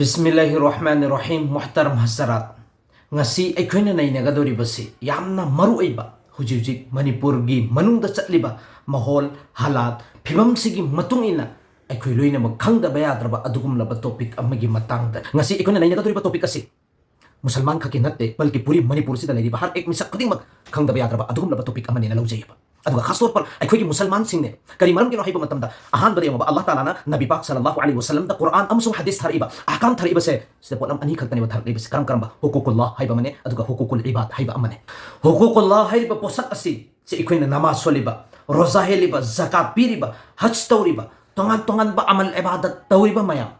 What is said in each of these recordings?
बिस्मिल्लाहिर्रहमानिर्रहीम मुहतरम हज़रात ngasi अखोइना नायनागदोरी बसी यामना मरुइबा हुजिजिक मणिपुरगी मनुंगदा चटलिबा महौल हालात फिबम सिगी मतुंगिना अखोइ लोइनमक खंगदबा याद्रबा अदुगुमलबा टॉपिक अमगी मतंगदा ngasi अखोइना नायनागदोरी टॉपिक असी मुसलमान खकी नत्ते बल्कि पूरी मणिपुर सिदा लेरिबा हर एक मिसक खुदिंगमक खंगदबा याद्रबा अदुगुमलबा टॉपिक अमनिना लौजैबा अदुगा खास तौर पर अखोइगी मुसलमान सिंगने करी मरम किनो हाइबा मतमदा अहान बदे यमबा अल्लाह ताला ना नबी पाक सल्लल्लाहु अलैहि वसल्लम दा कुरान अमसु हदीस थरिबा अहकाम थरिबा से पोलम अनि खक्तने थरिबा से करम करम हुकुकुल्लाह हाइबा मने अदुगा हुकुकुल इबाद हाइबा अमने हुकुकुल्लाह हाइबा पोसक असी से अखोइना नमाज सोलिबा रोजा हेलिबा ज़कात पीरिबा हज तौरिबा तोंगान तोंगान बा अमल इबादत तौरिबा मयाम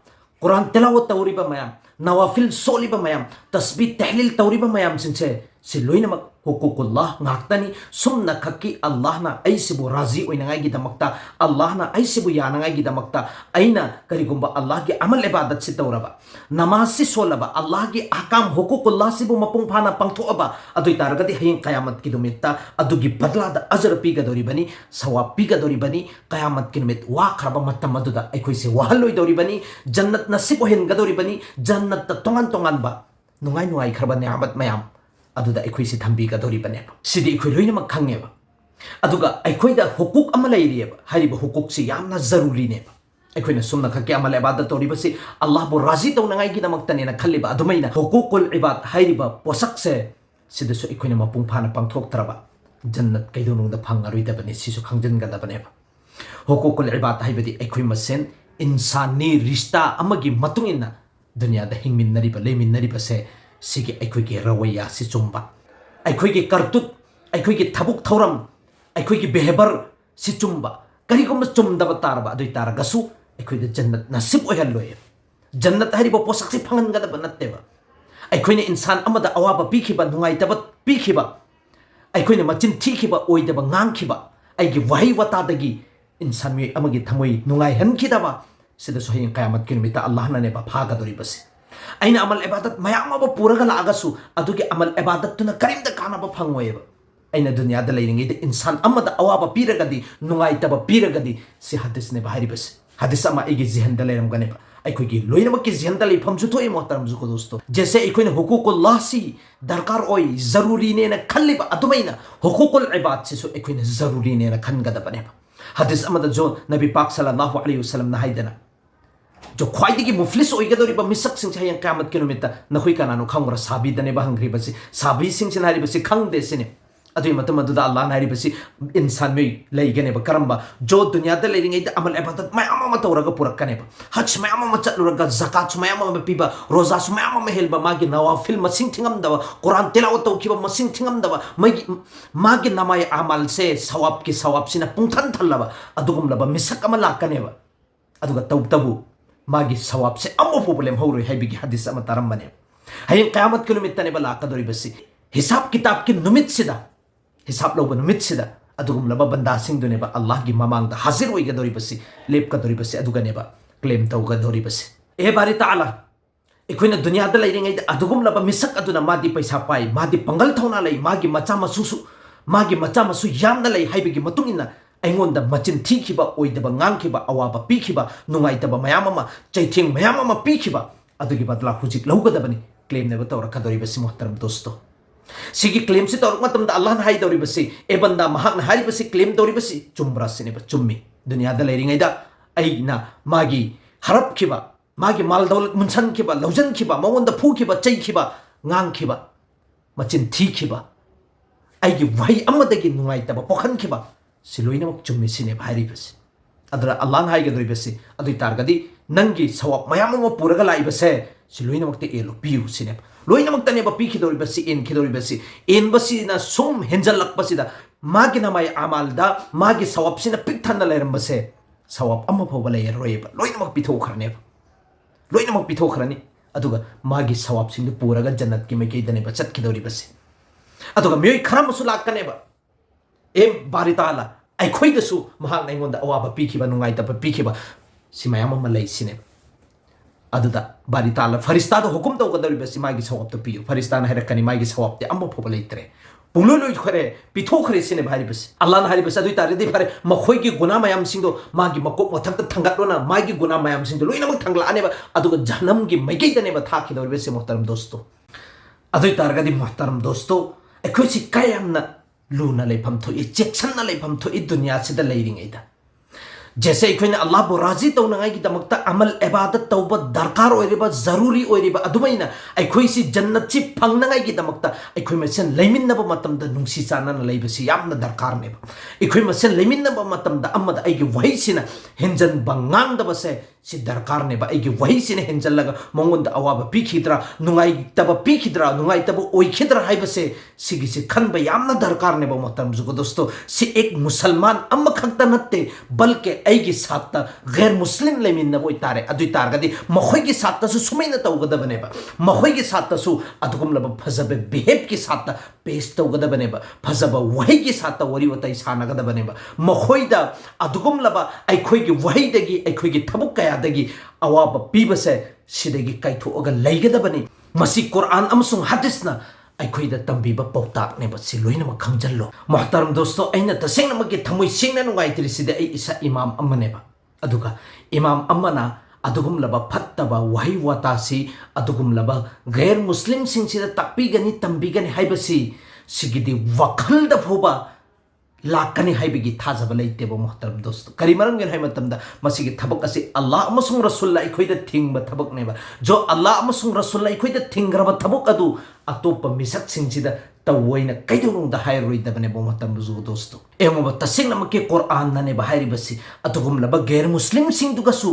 कुरान तिलावत तौरिबा मयाम नवाफिल सोलिबा मयाम तस्बीह तहलील तौरिबा मयाम से लोइनमक हुकुकुल्लाह ngaktani sumna khakki allahna aisibu razi oinangai gi damakta allahna aisibu yanangai gi damakta aina karigumba allah gi amal ibadat si tawraba namaz si solaba allah gi ahkam hukukullah sibu mapung phana pangthoaba adui taragadi haying qiyamat ki dumitta adugi badla da ajr pi ga dori bani sawab pi ga dori bani qiyamat ki dumit wa khraba matam aduda aikoi se wahaloi dori bani jannat nasib ohin ga dori bani jannat ta tongan tongan ba nungai nungai khraba ni'amat mayam अदुदा अखोइ से थंबी का दोरी बने सिदी अखोइ लोइनमक खंगेबा अदुगा अखोइदा हुकुक अमा लैरिएबा हारिबा हुकुक से यामना जरूरी नेबा अखोइना सुमना खके अमल इबादत तोरिबा से अल्लाह बो राजी तौनंगाई गी दमक्तने ना खल्लिबा अदुमैना हुकुकुल इबाद हारिबा पोसक से सिदसु अखोइना मपुंग फाना पांगथोक्तरबा जन्नत कैदोनुंगदा फंगारोइदबने सिसु खंगजनगदबनेबा हुकुकुल इबाद हाइबदी अखोइ मसेन इंसानी रिश्ता अमगी मतुंगिना दुनियादा हिंगमिन्नरिबा लेमिन्नरिबा से सिगी अखोइगी रवैया से चुम्बा अखोइगी करतुत अखोइगी थबुक थौरम अखोइगी बेहबर से चुम्बा करिगुम चुमदब तारबा अदुइ तारगसु अखोइदा जन्नत नसीब ओहल्लोय जन्नत हारिबो पोसक से फंगनगदब नत्तेबा अखोइने इंसान अमदा अवाबा पीखिबा नुंगाइतब पीखिबा अखोइने मचिन थीखिबा ओइदबा ngang अइगी वही वतादगी इंसान मे अमगी थमोइ नुंगाइ हनखिदबा सिदसु हयं क़यामत कि निमित्ता अल्लाहना नेबा फागदोरिबसे अइना अमल इबादत मयाम अब पूरगा लागसु अदुगे अमल इबादत तुना करिमदा कानाबा फंगोयबा अइना दुनियादा लेरिंगैदे इंसान अमदा अवाबा पीरगदी नुंगाइतबा पीरगदी से हदीस ने बाहरिबस हदीस अमा एगी जिहनदा लेरमगनेबा अखोइगी लोइनमकि जिहनदा लेफमजु थोइ मोहतरम जुको दोस्तों जैसे अखोइने हुकुकुल्लाह सी दरकार ओइ जरूरी ने न खल्लिबा अदुमैना हुकुकुल इबाद से सो अखोइने जरूरी ने न खनगदबनेबा हदीस अमदा जो नबी पाक सल्लल्लाहु अलैहि वसल्लम ना हाइदना जो ख्वाइदिगी मुफ्लिस ओइगदोरिबा मिसक सिंग हयं क़यामत के निमित्ता नखोइ कानानो खंगरा साबी दने बहंग्रिबसि साबी सिंग सिन हारिबसि खंगदे सिने अदुइ मतम अदुदा अल्लाह ना हारिबसि इंसान मे लैगनेबा करम्बा जो दुनियादा लेरिंगै अमल इबादत मयाम अमा तौरगा पुरक्कनेबा हज मयाम अमा चटलुरगा ज़कात मयाम अमा पीबा रोजा मयाम अमा हेलबा मागी नवाफिल मसिंग थिंगमदबा कुरान तिलावत तौखिबा मसिंग थिंगमदबा मागी नमाय अमल से सवाब की सवाब सिना पुंथन थल्लबा अदुगुमलबा मिसक अमा लाकनेबा अदुगा तौतबु मागी सवाब से अमो प्रॉब्लम हो रही है बिगी हदीस अमा तरम्बने हयं क़यामत के निमित्तने बला कदोरिबसि हिसाब किताब के निमित्त सिदा हिसाब लौब निमित्त सिदा अदुगुमलबा बंदा सिंग दुनेबा अल्लाह की ममांगदा हाजिर ओइगदोरिबसि लेप कदोरिबसि अदुगनेबा क्लेम तौगदोरिबसि ए बारि ताला अखोइना दुनियादा लैरिंगैदा अदुगुमलबा मिसक अदुना मादी पैसा पाई मादी पंगल थौना लೈ मागी मचा मसु यामना लೈ हाइबगी मतुंगिना अइंगोंदा मचिन थीखिबा ओइदबा ngang अवाबा पीखिबा नुंगाइतबा मयाम अमा चैथिंग मयाम अमा पीखिबा अदुगी बदला हुजिक लौगदबनि क्लेम नेबा तौरखदोरिबसि मोहतरम दोस्तों सिगी क्लेम से तौरक मतमदा अल्लाह ना हाइदोरिबसि ए बंदा महाकना हारिबसि क्लेम तौरिबसि चुम्ब्रा सिनेबा चुम्मी दुनियादा लैरिंगैदा अइना मागी हरपखिबा मागी माल दौलत मुनसनखिबा लौजनखिबा मवंदा फुखिबा चैखिबा ngang मचिन थीखिबा अइगी वही अमदगी नुंगाइतबा पोखनखिबा सिलोइनमक चुम्मी सिने भारिबसि अदरा अल्लाह ना हाइगदोरिबसि अदुइ तारगदी नंगी सवाब मयाम अमा पुरगा लाइबसे सिलोइनमकते एलो पियु सिने लोइनमकतनेबा पीखिदोरिबसि एनखिदोरिबसि एनबसिना सुम हेंजलक्पसिदा मागी नमाय अमालदा मागी सवाब सिना पिकथन्ना लेरमबसे सवाब अमा फोबा लेयरोयबा लोइनमक पिथोखरनी अदुगा मागी सवाब सिंदु पुरगा जन्नत की मैकेदनेबा चटखिदोरिबसि अदुगा मेय खरमसु लाकनेबा ए बारिताला अखोइदसु महाक नैंगोंदा अवाबा पीखिबा नुंगाइतबा पीखिबा सिमयाम अमा लैसिने अदुदा बारिताला फरिस्तादो हुकुम तौगदोरिबसि मागी सवाब तो पियु फरिस्ताना हैरकनी मागी सवाब ते अम्मा फोबा लैत्रे पुंगलो लोई खरे पिथो खरे सिने भारी बस अल्लाह ना हारी बस अदुई तारे दे फरे मखोई की गुना मयाम सिंदो मागी मकोक मथक थंगालोना मागी गुना मयाम सिंदो लोइना मक थंगलाने बा अदुगा जहन्नम की मैगै दने बा थाखि दौर बेसे मोहतरम दोस्तों अदुई तारगदी मोहतरम दोस्तों अखोई सि कायमना लूना लेफम थो इ चेक्सन लेफम थो इ दुनिया सिदा लेरिंगैदा जैसे अखोइन अल्लाह बो राजी तौनांगाई की दमकता अमल इबादत तौबा दरकार ओइरिबा जरूरी ओइरिबा अदुमैना अखोइ सि जन्नत सि फंगनांगाई की दमकता अखोइ मसेन लेमिन्नबा मतमदा नुंसी चानना लेबसि यामना दरकार नेबा अखोइ मसेन लेमिन्नबा मतमदा अमदा आइगे वहिसिना हेंजन बंगांगदबसे सि दरकार नेबा आइगे वहिसिना हेंजलगा मंगोंदा अवाबा पिखिद्रा नुंगाई तबा पिखिद्रा नुंगाई तबा ओइखिद्रा हाइबसे सिगिसे खनबा यामना दरकार नेबा मोहतरम जुगो दोस्तों सि एक मुसलमान अम्मा खक्ता नत्ते बल्कि ऐगी सात्ता गैर मुस्लिम लेमिन नबोई तारे अदुई तारगदी मखोई की सात्ता सु सुमैना तौगदबनेबा मखोई की सात्ता सु अदुगुम लब फजबे बिहेव की सात्ता पेश तौगदबनेबा फजबा वही की सात्ता वरी वताई सानगदबनेबा मखोईदा अदुगुम लब ऐखोई की वहीदगी ऐखोई की थबुक कयादगी अवाब पीबसे सिदगी काइथोअगा लैगदबनी मसी कुरान अमसुंग हदीसना अखोईदा तंबीबा पौताक ने बच्चे लोइनमक खंगजल्लो मोहतरम दोस्तों अइना तसेंगनमक थमोई सेंगना नुगाइत्रिसिदे ऐ इसा इमाम अम्मनेबा अदुगा इमाम अम्मना अदुगुमलबा फत्तबा वही वातासी अदुगुमलबा गैर मुस्लिम सिंसिदा ताकपीगनी तंबीगनी हाइबसी सिगिदी वखलदा फोबा लाकनी हाइबिगी थाजब लेतेबो मोहतरम दोस्तों करी मरमगन हाइ मतमदा मसिगी थबक असे अल्लाह अमसुंग रसूलुल्लाह इखोइदा थिंगबा थबक नेबा जो अल्लाह अमसुंग रसूलुल्लाह इखोइदा थिंगरबा थबक अदु अतोप मिसक सिंसिदा तवोइना कैदोरुंदा हाइरोइदबने बो मोहतरम बुजु दोस्तों एमबा तसिंगनमके कुरान नने बहाइरिबसी अतुगुमलबा गैर मुस्लिम सिंगदुगसु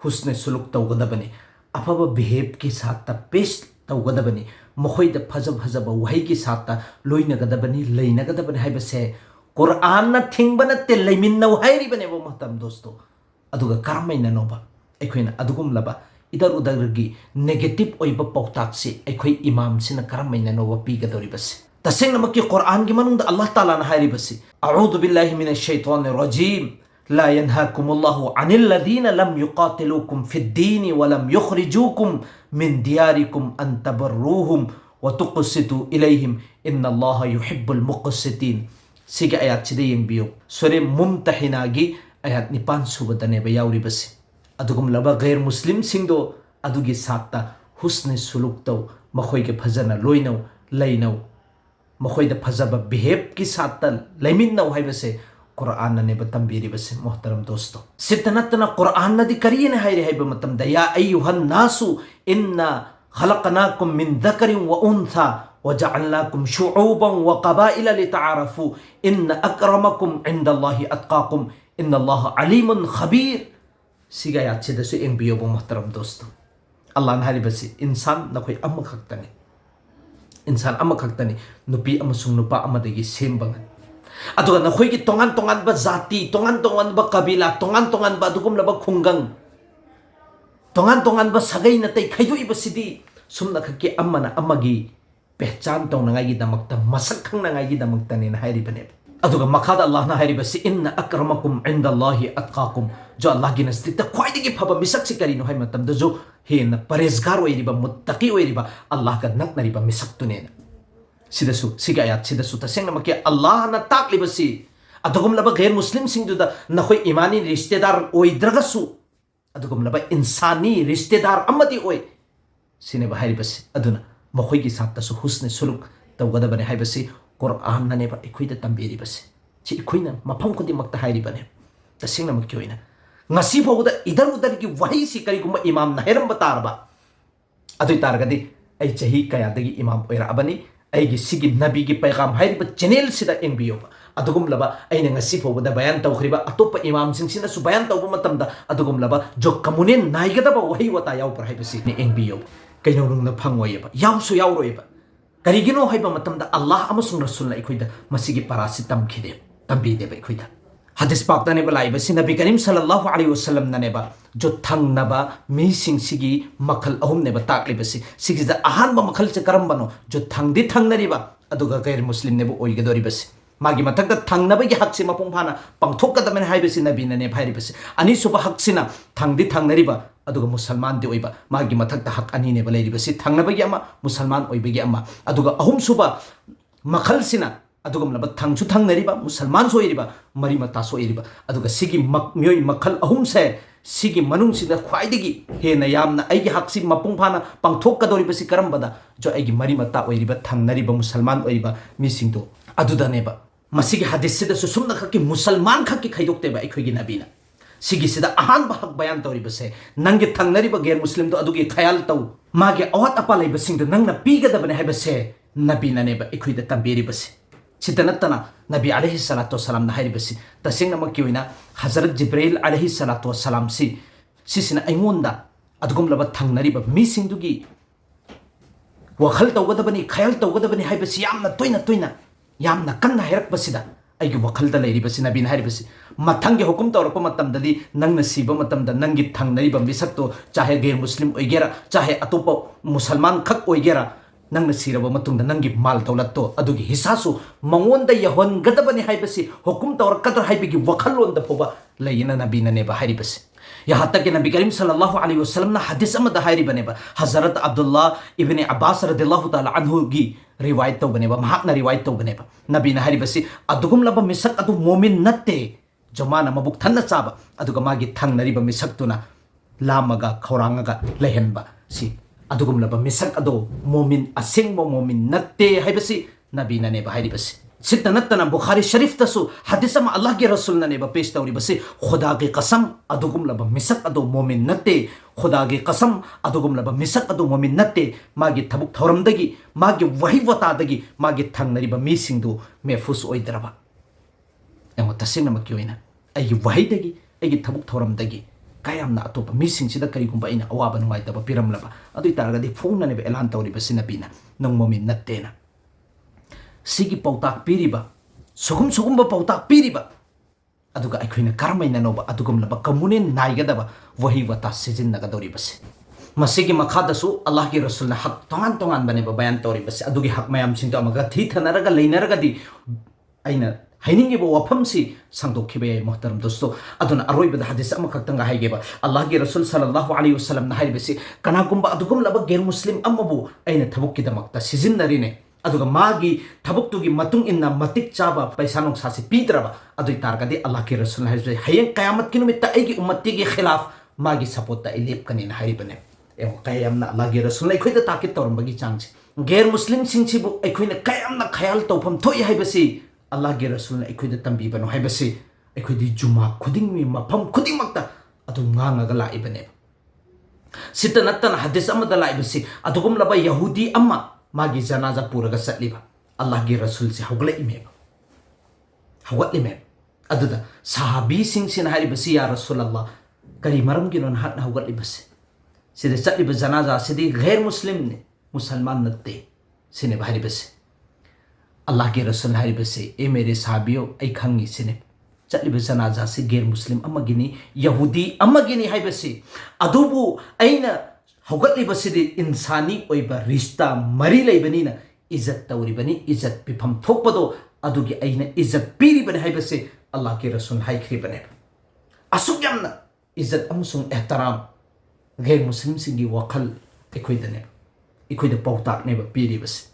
हुस्ने सुलुक तौगदबने अफबा बिहेव के साथ पेश तौगदबने मखोइदा फजब फजब वही के साथ लोइनगदबने लेइनगदबने हाइबसे कुरान ना थिंगबना ते लेमिन्नौ हाइरिबने बो महतम दोस्तों अदुगा करमैना नोबा अखोइना अदुगुमलबा इधर उधरगी नेगेटिव ओइबा पौताक से अखोइ इमाम सिना करमैना नोबा पीगदोरिबसे तसेंगनमके कुरान की मनुंग अल्लाह ताला ना हाइरिबसे अऊदु बिल्लाहि मिनश शैतानिर रजीम ला यनहाकुमुल्लाहु अनिल लदीना लम युकातिलुकुम फिद्दीन व लम युखरिजुकुम मिन दियारिकुम अन तबर्रुहुम व तुक़सितु इलैहिम इन्नल्लाहा युहिब्बुल मुक़सितीन सिगे आयात सिदे यंगबियो सुरे मुमतहिनागी आयात निपान सुबदनेबा याउरिबसे अदुगुमलबा गैर मुस्लिम सिंगदो अदुगी सात्ता हुस्ने सुलुक तौ मखोई के फजना लोइनौ लैनौ मखोइदा फजबा बिहेव की सात्ता लैमिन्नौ हाइबसे कुरान ने तंबीरिबसे मोहतरम दोस्तों सितनतना कुरान नदी करियने हाइरे हाइबा मतमदा या अय्युहन नासु इन्ना खलकनाकुम मिन दकरिन व उन्था वजअलनाकुम शुऊबन व क़बाइला लितआरफू इन्न अक्रमकुम इंदल्लाहि अत्काकुम इन्नल्लाह अलीमुन खबीर सिगा याचिदसु एंबियोबो मोहतरम दोस्तों अल्लाह ने हारिबसे इंसान नखोई अमखक्तने इंसान अमखक्तने नुपी अमसुंग नुपा अमदगी सेमबंग अदुगा नखोई की तोंगान तोंगान बा जाति तोंगान बा कबीला तोंगान बा दुगुमलबा खुंगंग तोंगान बा सगै नतै खैदुइबसिदी सुमना खके अम्मना अम्मगी पहचान तौनांगाई दमकता मसक खंगनांगाई दमकतने हाइरिबने अदुगा मखादा अल्लाह ना हाइरिबसे इन्न अक्रमकुम इंदल्लाहि अत्काकुम जो अल्लाह की नजदीक ता ख्वाइदगी फबा मिसक से करिनो हाइ मतमदा जो हेन परहेजगार ओइरिबा मुत्तकी ओइरिबा अल्लाह का नकनरिबा मिसक तुनेना सिदसु सिगा आयात सिदसु तसेंगनमके अल्लाह ना ताकलिबसी अदुगुमलबा गैर मुस्लिम सिंगदुदा नखोइ ईमानी रिश्तेदार ओइद्रगसु अदुगुमलबा इंसानी रिश्तेदार अमदी ओइ सिनेबा हाइरिबसे अदुना मखोई की सात्तसु हुस्ने सुलुक तौगदबने हाइबसे कुरान ननेबा इखोइदा तंबीरिबसे छि इखोइना मफम खुदिमक्ता हाइरिबने तसेंगनमके ओइना ngasi fawda idar udar ki wahi si kari kuma imam na heram batarba adui targadi ai chahi kaya dagi imam oira abani ai gi sigi nabi gi paigam hairiba channel sida engbiyo adugum laba aina ngasi fawda bayan tawkhriba atopa imam sing sina su bayan tawba matamda adugum laba jo kamunen naigada ba wahi wata yaw par haibasi ni engbiyo kaino rung na phangwayeba yaw su yaw roiba karigino haiba matamda allah amasung rasulna ikoida masigi parasi tamkhide tambide ba ikoida हदीस पाक तने बलाई बसी नबी करीम सल्लल्लाहु अलैहि वसल्लम नने बा जो थंगनबा मीसिंग सिगी मखल अहुम ने बताकली बसी सिगी ज आहान बा मखल से करम बनो जो थंगदी थंगनरिबा अदुगा गैर मुस्लिम ने बो ओइगदोरि बसी मागी मथक थंगनबा की हक से मपुंग फाना पंगथोकदमने हाइ बसी नबी नने भाइरि बसी अनि सुबा हक सिना थंगदी थंगनरिबा अदुगा मुसलमान दे ओइबा मागी मथक हक अनि ने बलैरि बसी थंगनबा की अमा मुसलमान ओइबगी अमा अदुगा अहुम सुबा ꯃꯈꯜꯁꯤꯅ ꯑꯗꯨꯒꯨꯝꯂꯕ ꯊꯪꯁꯨ ꯊꯪꯅꯔꯤꯕ ꯃꯨꯁꯜꯃꯥꯟꯁꯨ ꯑꯣꯏꯔꯤꯕ ꯃꯔꯤ ꯃꯇꯥꯁꯨ ꯑꯣꯏꯔꯤꯕ ꯑꯗꯨꯒ ꯁꯤꯒꯤ ꯃꯤꯑꯣꯏ ꯃꯈꯜ ꯑꯍꯨꯝꯁꯦ ꯁꯤꯒꯤ ꯃꯅꯨꯡꯁꯤꯗ ꯈ꯭ꯋꯥꯏꯗꯒꯤ ꯍꯦꯟꯅ ꯌꯥꯝꯅ ꯑꯩꯒꯤ ꯍꯛꯁꯤ ꯃꯄꯨꯡ ꯐꯥꯅ ꯄꯥꯡꯊꯣꯛꯀꯗꯧꯔꯤꯕꯁꯤ ꯀꯔꯝꯕꯗ ꯖꯣ ꯑꯩꯒꯤ ꯃꯔꯤ ꯃꯇꯥ ꯑꯣꯏꯔꯤꯕ ꯊꯪꯅꯔꯤꯕ ꯃꯨꯁꯜꯃꯥꯟ ꯑꯣꯏꯔꯤꯕ ꯃꯤꯁꯤꯡꯗꯣ ꯑꯗꯨꯗꯅꯦꯕ ꯃꯁꯤꯒꯤ ꯍꯗꯤꯁꯁꯤꯗꯁꯨ ꯁꯨꯝꯅ ꯈꯛꯀꯤ ꯃꯨꯁꯜꯃꯥꯟ ꯈꯛꯀꯤ ꯈꯥꯏꯗꯣꯛꯇꯦꯕ ꯑꯩꯈꯣꯏꯒꯤ ꯅꯕꯤꯅ ꯁꯤꯒꯤꯁꯤꯗ ꯑꯍꯥꯟꯕ ꯍꯛ ꯕꯌꯥꯟ ꯇꯧꯔꯤꯕꯁꯦ ꯅꯪꯒꯤ ꯊꯪꯅꯔꯤꯕ ꯒꯦꯔ ꯃꯨꯁꯂꯤꯝꯗꯣ ꯑꯗꯨꯒꯤ ꯈꯌꯥꯜ ꯇꯧ ꯃꯥꯒꯤ ꯑꯋꯥꯠ ꯑꯄꯥ ꯂꯩꯕꯁꯤꯡꯗꯣ ꯅꯪꯅ ꯄꯤꯒꯗꯕꯅꯦ ꯍꯥꯏꯕꯁꯦ ꯅꯕꯤꯅꯅꯦꯕ ꯑꯩꯈꯣꯏꯗ ꯇꯝꯕꯤꯔꯤꯕꯁꯦ ꯁꯤꯇ ꯅꯠꯇꯅ ꯅꯕꯤ ꯑꯂꯩꯍꯤ ꯁꯂꯥꯇꯨ ꯋꯁꯁꯂꯥꯝꯅ ꯍꯥꯏꯔꯤꯕꯁꯤ ꯇꯁꯦꯡꯅꯃꯛꯀꯤ ꯑꯣꯏꯅ ꯍꯖꯔꯠ ꯖꯤꯕ꯭ꯔꯩꯜ ꯑꯂꯩꯍꯤ ꯁꯂꯥꯇꯨ ꯋꯁꯁꯂꯥꯝꯁꯤ ꯁꯤꯁꯤꯅ ꯑꯩꯉꯣꯟꯗ ꯑꯗꯨꯒꯨꯝꯂꯕ ꯊꯪꯅꯔꯤꯕ ꯃꯤꯁꯤꯡꯗꯨꯒꯤ ꯋꯥꯈꯜ ꯇꯧꯒꯗꯕꯅꯤ ꯈꯌꯥꯜ ꯇꯧꯒꯗꯕꯅꯤ ꯍꯥꯏꯕꯁꯤ ꯌꯥꯝꯅ ꯇꯣꯏꯅ ꯌꯥꯝꯅ ꯀꯟꯅ ꯍꯥꯏꯔꯛꯄꯁꯤda ꯑꯩꯒꯤ ꯋꯥꯈꯜꯗ ꯂꯩꯔꯤꯕꯁꯤ ꯅꯕꯤꯅ ꯍꯥꯏꯔꯤꯕꯁꯤ ꯃꯊꯪꯒꯤ ꯍꯨꯀꯨꯝ ꯇꯧꯔꯛꯄ ꯃꯇꯝꯗꯗꯤ ꯅꯪꯅ ꯁꯤꯕ ꯃꯇꯝꯗ ꯅꯪꯒꯤ ꯊꯪꯅꯔꯤꯕ ꯃꯤꯁꯛꯇꯣ ꯆꯥꯍꯦ ꯒꯦꯔ ꯃꯨꯁꯂꯤꯝ ꯑꯣꯏꯒꯦꯔꯥ ꯆꯥꯍꯦ ꯑꯇꯣꯞꯄ ꯃꯨꯁꯜꯃꯥꯟ ꯈꯛ ꯑꯣꯏꯒꯦꯔꯥ ꯅꯪꯅ ꯁꯤꯔꯕ ꯃꯇꯨꯡꯗ ꯅꯪꯒꯤ ꯃꯥꯜ ꯗꯧꯂꯠꯇꯣ ꯑꯗꯨꯒꯤ ꯍꯤꯁꯥꯁꯨ ꯃꯉꯣꯟꯗ ꯌꯧꯍꯟꯒꯗꯕꯅꯤ ꯍꯥꯏꯕꯁꯤ ꯍꯨꯀꯨꯝ ꯇꯧꯔꯛꯀꯗ꯭ꯔꯥ ꯍꯥꯏꯕꯒꯤ ꯋꯥꯈꯜꯂꯣꯟꯗ ꯐꯥꯎꯕ ꯂꯩꯌꯦꯅ ꯅꯕꯤꯅꯅꯦꯕ ꯍꯥꯏꯔꯤꯕꯁꯤ यहाँ तक कि नबी करीम सल्लल्लाहु अलैहि वसल्लम ना हदीस अमद हारी बनेबा हजरत अब्दुल्ला इब्न अब्बास रदियल्लाहु ताला अन्हु गी रिवायत तो बनेबा महाकना रिवायत तो बनेबा नबी ना हारी बसी अदुगुम लब मिसक अदु मोमिन नत्ते जमाना मबुक थन्न चाबा अदुगा मागी थंग नरिबा मिसक तुना लामगा खौरांगा लेहनबा सी अदुगुम लब मिसक अदु मोमिन असेंगबो मोमिन नत्ते हाइबसी नबी ना नेबा हारी बसी सिद्ध नत्तना बुखारी शरीफ तसु हदीस में अल्लाह के रसूल ने पेश तौरी बसे खुदा की कसम अदुगुम लब मिसक अदो मोमिन नत्ते खुदा की कसम अदुगुम लब मिसक अदो मोमिन नत्ते मागी थबुक थौरमदगी मागी वही वतादगी मागी थंगनरिबा मीसिंगदु मेफुस ओइद्रबा एमो तसेंगनमक्की ओइना अैगी वहीदगी अैगी थबुक थौरमदगी कायामना अतोप मीसिंगसिदा करिगुंबा अैना अवाबा नुंगाइतबा पिरमलबा अदुइ तारगदि फोंगननेबा एलान तौरिबसि नबीना नंग मोमिन नत्तेना सिगी पौताक पीरिबा सुगुम पौताक पीरिबा अदुगा अैखोइना करमैना नोबा अदुगुमलबा कमुने नाइगदबा वही वता सिजिन्नगदौरिबसे मसिगी मखादसु अल्लाह के रसूलना हक तोंगान तोंगान बनेबा बयान तौरिबसे अदुगी हक मयाम सिंदो अमगा थी थनरगा लेनरगदि अैना हाइनिंगेबा वफमसी सांदोखिबा याय मोहतरम दोस्तो अदुना अरोइबदा हदीस अमखक्तंगा हाइगेबा अल्लाह के रसूल सल्लल्लाहु अलैहि वसल्लम ना हाइबसे कनागुंबा अदुगुमलबा गैर मुस्लिम अमबु अैना थबुक्किदमक्ता सिजिन्नरिने अदुगा मागी थबुक्तुगी मतुंग इन्ना मतिक चाबा पैसा नुंगसासे पीद्रबा अदुइ तारगदि अल्लाह के रसूल हाइबसे हयें कयामत की नुमित्ता एगी उम्मतिगी खिलाफ मागी सपोर्ट इलेपकनी हाइबने एवं कयामना अल्लाह के रसूल अैखोइदा ताकिद तौरमबगी चांगसे गैर मुस्लिम सिंगसिबु अैखोइना कयामना खयाल तौफम थोइ हाइबसी अल्लाह के रसूल अैखोइदा तंबीबनो हाइबसी अैखोइदि जुमा खुदिंगमी मफम खुदिंगमक्ता अदु ngangaga लाइबने सित नत्तना हदीस अमदा लाइबसी अदुगुमलबा यहूदी अम्मा मागी जनाजा पूरगा चलीबा अल्लाह के रसूल से हौगलिमे अदुदा सहाबी सिंगसिन हारिबसी या रसूल अल्लाह करी मरम गिनो नहात हौगलिबसे सिदे चलीबा जनाजा सिदि गैर मुस्लिम ने मुसलमान नत्ते सिने हारिबसे अल्लाह के रसूल हारिबसे ए मेरे सहाबियो ऐ खंगी सिने चलीबा जनाजा से गैर मुस्लिम अमगिनी यहूदी अमगिनी हारिबसे अदुबु ऐना हौगलिबसिदि इंसानी ओइबा रिश्ता मरी लैबनिना इज्जत तौरिबनी इज्जत पिफम थोकपदो अदुगी ऐना इज्जत पीरिबने हाइबसे अल्लाह के रसूल हाइख्रिबने असुक यामना इज्जत अमसुंग एहतराम गैर मुस्लिम सिंगी वखल एखोइदा पौताकनेबा पीरिबसे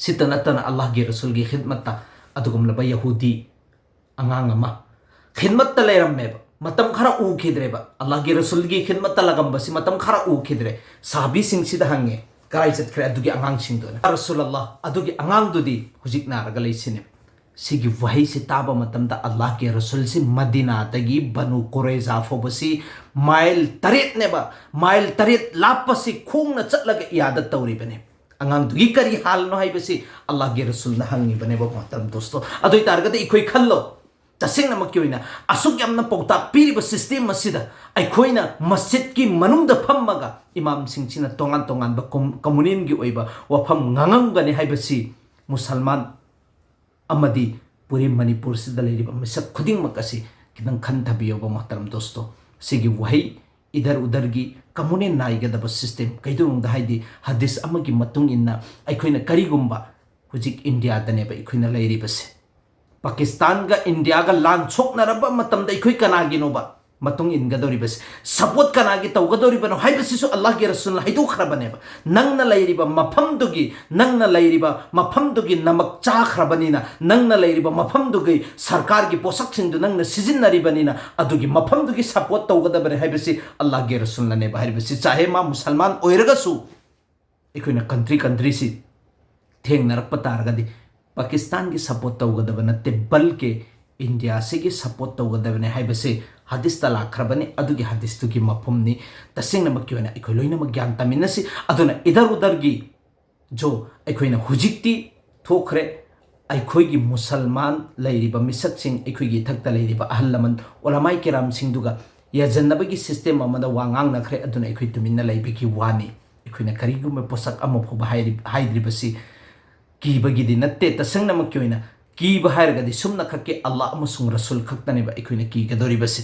सित नत्तना अल्लाह के रसूल की खिदमत्ता अदुगुमलबा यहूदी अंगांग अमा खिदमत्ता लेरम्मेबा मतम खरा उखिद्रेबा अल्लाह के रसूल की खिदमत्ता लगम्बसी मतम खरा उखिद्रे साहबी सिंगसिदा हंगे कराई चतख्रे अदुगी अंगांग सिंगदोना रसूल अल्लाह अदुगी अंगांग दुदी हुजिक नारगा लैसिने सिगी वही से ताबा मतमदा अल्लाह के रसूल से मदीना तगी बनु कुरैजा फोबसी माइल तरेत नेबा माइल तरेत लापसी खोंगना चटलगा इयादत तौरिबने अंगांग दुगी करी हाल नो हाइबसी अल्लाह के रसूल ना हंगी बनेबा मोहतरम दोस्तो अदुइ तारगदे इखोइ खल्लो तसेंगनमक्की ओइना असुक यामना पौताक पीरिबा सिस्टम असिदा अैखोइना मस्जिद की मनुंगदा फम्मगा इमाम सिंगसिना तोंगान तोंगानबा कम्युनिन की ओइबा वफम ngangamgani हाइबसी मुसलमान अमदी पूरी मणिपुर सिदा लेरिबा मिसक खुदिंगमक असि किदंग खंथबियोबा मोहतरम दोस्तो सिगी वही इधर उधर की कम्युनिन नाइगदबा सिस्टम कैदुंगदा हाइदि हदीस अमगी मतुंग इन्ना अैखोइना करिगुंबा हुजिक इंडिया दनेबा अैखोइना लेरिबसे पाकिस्तान का इंडिया का लान छोकनरबा मतमदा अैखोइ कनागिनोबा matung ingadoribas support kanagi tawgadoribano haibasisu Allah gi rasul haidu khrabaneba nangna lairiba mafamdugi nangna lairiba mafamdugi namak cha khrabanina nangna lairiba mafamdugi sarkar gi posak singdu nangna sijinnaribanina adugi mafamdugi support tawgadabare haibasi Allah gi rasul neba haibasi chahe ma musalman oiragasu ikoina country si theng narak patargadi Pakistan gi support tawgadabana te balke India se gi support tawgadabane haibase hadis tala khrabani adugi hadis tu gi mafumni tasengna makyona ikoi loina magyan taminasi aduna idar udar gi jo ikoina hujikti thokre aikoi gi musalman lairiba misak sing ikoi gi thakta lairiba ahallaman ulamai kiram sing duga yajannabi gi system amada wangang na khre aduna ikoi tuminna laibi gi wani ikoina karigu me posak amo phoba haidribasi ki bagi di natte tasengna makyoina ki bahar gadi sumna khake Allah amusung rasul khakta ne ba ikoina ki gadori basi